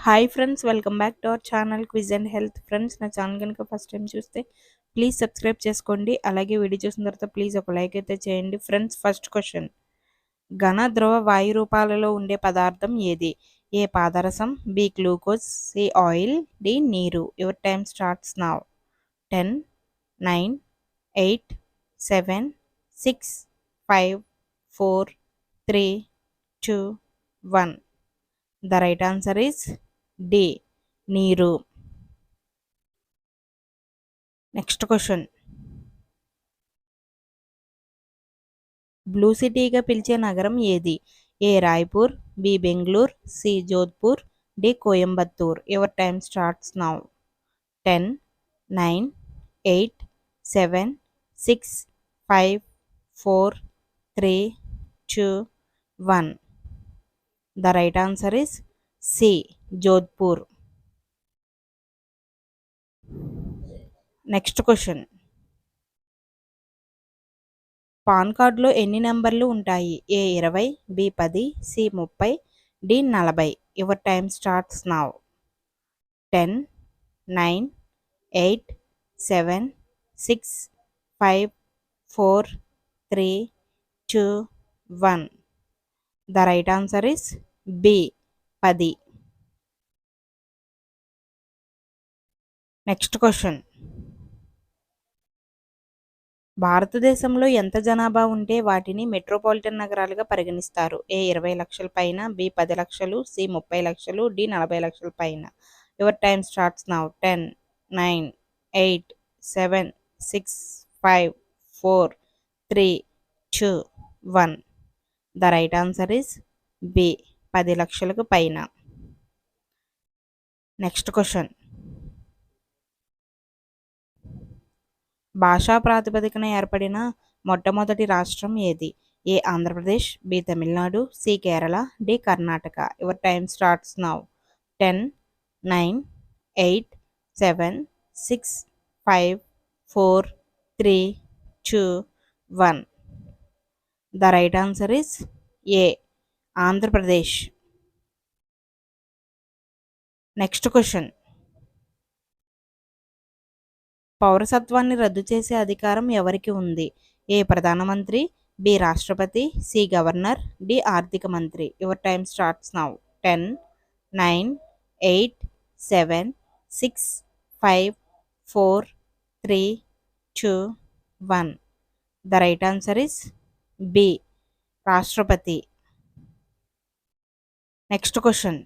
Hi friends, welcome back to our channel quiz and health. Friends, నా channel కనుక first time చూస్తే please subscribe చేసుకోండి. అలాగే video చూసిన తర్వాత ప్లీజ్ ఒక లైక్ అయితే చేయండి. ఫ్రెండ్స్, ఫస్ట్ క్వశ్చన్, ఘన ద్రవ వాయు రూపాలలో ఉండే పదార్థం ఏది? ఏ పాదరసం, బి గ్లూకోజ్, సి ఆయిల్, డి నీరు. Your time starts now. 10, 9, 8, 7, 6, 5, 4, 3, 2, 1. The right answer is D, నీరు. నెక్స్ట్ క్వశ్చన్, బ్లూ సిటీగా పిలిచే నగరం ఏది? A Raipur, B Bengaluru, C Jodhpur, D Coimbatore. Your time starts now. 10, 9, 8, 7, 6, 5, 4, 3, 2, 1. The right answer is C, Jodhpur. Next question, PAN కార్డులో ఎన్ని నెంబర్లు ఉంటాయి? A 20, B 10, C 30, D 40. Your time starts now. 10, 9, 8, 7, 6, 5, 4, 3, 2, 1. The right answer is B, 10. Next question, భారతదేశంలో ఎంత జనాభా ఉంటే వాటిని metropolitan నగరాలుగా పరిగణిస్తారు? ఏ 20 లక్షల పైన, బి 10 లక్షలు, సి 30 లక్షలు, డి 40 లక్షల పైన. Your time starts now. 10, 9, 8, 7, 6, 5, 4, 3, 2, 1. The right answer is B, 10 లక్షలకు పైన. నెక్స్ట్ క్వశ్చన్, భాషా ప్రాతిపదికన ఏర్పడిన మొట్టమొదటి రాష్ట్రం ఏది? A Andhra Pradesh, B Tamil Nadu, C Kerala, D Karnataka. Your time starts now. 10, 9, 8, 7, 6, 5, 4, 3, 2, 1. The right answer is A, Andhra Pradesh. Next question, పౌరసత్వాన్ని రద్దు చేసే అధికారం ఎవరికి ఉంది? ఏ ప్రధానమంత్రి, బి రాష్ట్రపతి, సి గవర్నర్, డి ఆర్థిక మంత్రి. Your time starts now. 10, 9, 8, 7, 6, 5, 4, 3, 2, 1. The right answer is B, రాష్ట్రపతి. నెక్స్ట్ క్వశ్చన్,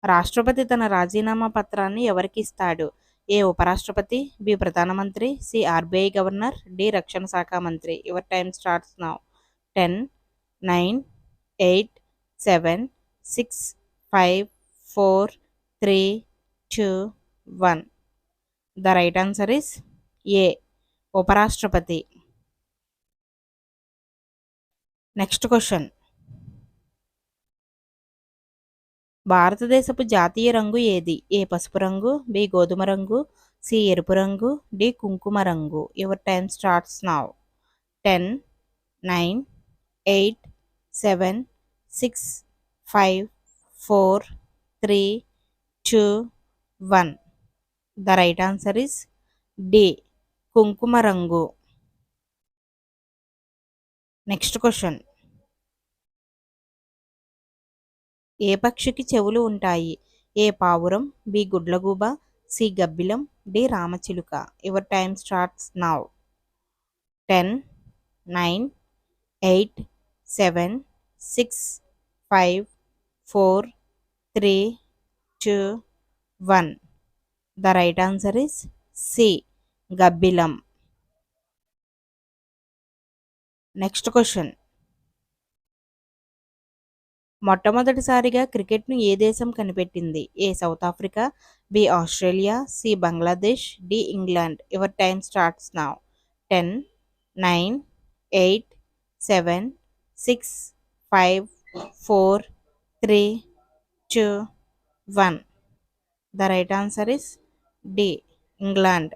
రాష్ట్రపతి తన రాజీనామా పత్రాన్ని ఎవరికి ఇస్తాడు? ఏ ఉపరాష్ట్రపతి, బి ప్రధానమంత్రి, సి ఆర్బీఐ గవర్నర్, డి రక్షణ శాఖ మంత్రి. Your time starts now. 10, 9, 8, 7, 6, 5, 4, 3, 2, 1. The right answer is A, ఉపరాష్ట్రపతి. నెక్స్ట్ క్వశ్చన్, భారతదేశపు జాతీయ రంగు ఏది? ఏ పసుపు రంగు, బి గోధుమ రంగు, సి ఎరుపు రంగు, డి కుంకుమ రంగు. Your time starts now. 10, 9, 8, 7, 6, 5, 4, 3, 2, 1. The right answer is D, కుంకుమ రంగు. నెక్స్ట్ క్వశ్చన్, ఏ పక్షికి చెవులు ఉంటాయి? ఏ పావురం, బి గుడ్లగూబ, సి గబ్బిలం, డి రామచిలుక. Your time starts now. 10, 9, 8, 7, 6, 5, 4, 3, 2, 1. The right answer is C, గబ్బిలం. నెక్స్ట్ క్వశ్చన్, మొట్టమొదటిసారిగా క్రికెట్ను ఏ దేశం కనిపెట్టింది? A South Africa, B Australia, C Bangladesh, D England. Your time starts now. 10, 9, 8, 7, 6, 5, 4, 3, 2, 1. The right answer is D, England.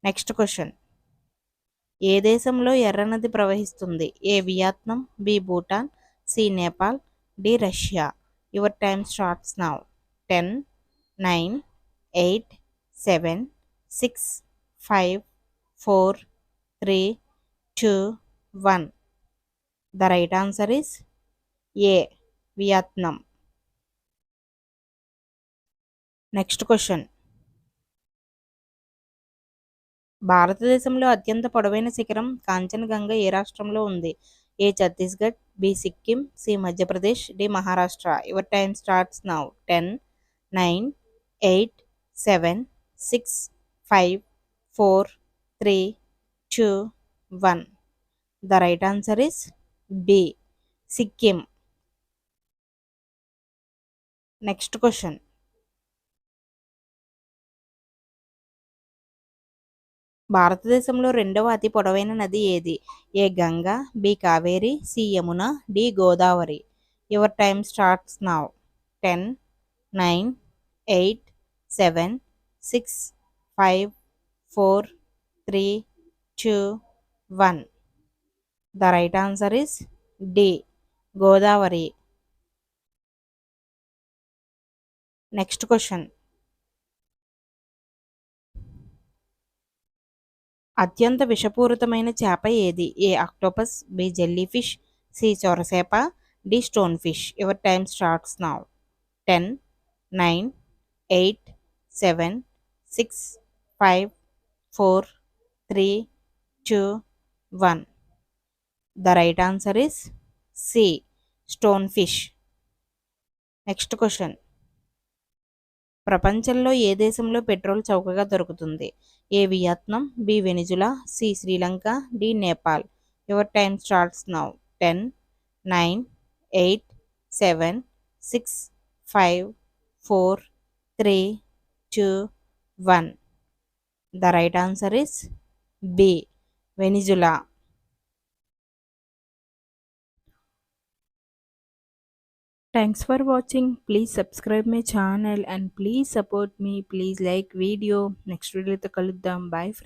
Next question, ఏ దేశంలో ఎర్రనది ప్రవహిస్తుంది? A Vietnam, B Bhutan, C. Nepal, D. Russia. Your time starts now. 10, 9, 8, 7, 6, 5, 4, 3, 2, 1. The right answer is A. Vietnam. Next question. భారతదేశంలో అత్యంత పొడవైన శిఖరం కాంచనగంగ ఏ రాష్ట్రంలో ఉంది? A. Chhattisgarh, B. Sikkim, C. Madhya Pradesh, D. Maharashtra. Your time starts now. 10, 9, 8, 7, 6, 5, 4, 3, 2, 1. The right answer is B. Sikkim. Next question. భారతదేశంలో రెండవ అతి పొడవైన నది ఏది? A. Ganga, B. Kaveri, C. Yamuna, D. Godavari. Your time starts now. 10, 9, 8, 7, 6, 5, 4, 3, 2, 1. The right answer is D. Godavari. Next question. అత్యంత విషపూరితమైన చేప ఏది? A. Octopus, B. Jellyfish, C. సొరచేప, D. Stone fish. Your time starts now. 10, 9, 8, 7, 6, 5, 4, 3, 2, 1. The right answer is C. Stone fish. Next question. ప్రపంచంలో ఏ దేశంలో petrol చౌకగా దొరుకుతుంది? A. Vietnam, B. Venezuela, C. Sri Lanka, D. Nepal. Your time starts now. 10, 9, 8, 7, 6, 5, 4, 3, 2, 1. The right answer is B. Venezuela. Thanks for watching. Please subscribe my channel and please support me. Please like video. Next video to kaluddam. Bye friends.